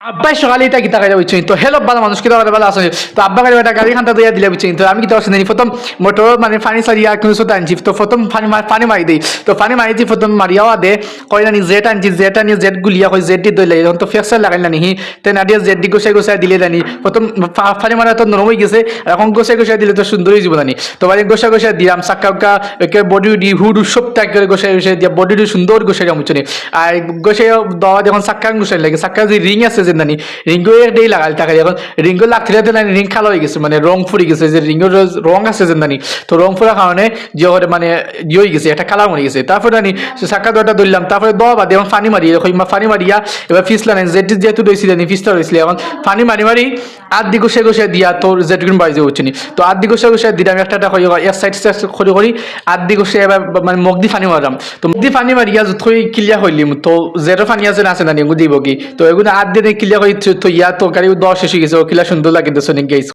আব্বাই সকালে এটা গীতা গাড়ি বুঝছেন তো হেলো ভালো মানুষ কিতা ভালো আছে তো আব্বা গাড়ি একটা গাড়ি খান্তা দিয়া দিলে বুঝছেন তো আমি কিতা করছি জানি প্রথম মোটর মানে পানি সারিয়া কোনো ছোট আনছি তো প্রথম পানি মারি দিই তো পানি মারি দিই প্রথম মারিয়াও দে কই জানি জেট আনছি জেট আনিয়ে জেট গুলিয়া কই জেট দি দইলে এখন তো ফেক্সার লাগাই না নিহি তেন আদিয়া জেট দি গোসাই গোসাই দিলে জানি প্রথম পানি মারা তো নরম হয়ে গেছে এখন গোসাই গোসাই দিলে তো সুন্দর হয়ে যাব জানি তো বাড়ি গোসাই গোসাই দিলাম সাক্কা একে বডি ডি হুড সব ত্যাগ করে গোসাই গোসাই দিয়া বডি সুন্দর গোসাই মুচনি আর গোসাই দাওয়া যখন সাক্কা গোসাই লাগে সাক্কা যে রিং আছে যে জানি রিঙ্গো এটাই লাগাল টাকা এখন রিঙ্গো লাগতে রিং খালা হয়ে গেছে মানে রং ফুরি গেছে যে রিঙ্গোর রং আছে যে জানি তো রং ফুরার কারণে যে মানে ইয়ে হয়ে গেছে একটা কালার মরে গেছে তারপরে জানি সাক্কা দোয়াটা ধরলাম তারপরে দোয়া বাদে এখন পানি মারি পানি মারিয়া এবার ফিসলা নেই জেট যেহেতু রয়েছিল জানি ফিসটা রয়েছিল এখন পানি মারি মারি আধ গোসাই গোসাই দিয়া তোর জেট গুণ বাড়ি উঠছি তো আধ গোসাই গোসাই দিলাম একটা এক সাইড করে করি আধ গোসাই এবার মানে মুখ দি পানি মারাম তো মুখ দি পানি মারিয়া যতই ক্লিয়ার হইলিম তো জেরো পানি আছে না আছে না এগুলো দিব কি তো এগুলো আধ দিনে ক্লিয়ার হয়ে তো ইয়া তো গাড়ি দশ শেষ হয়ে গেছে ও কিলা সুন্দর লাগে তো সনিক গাইস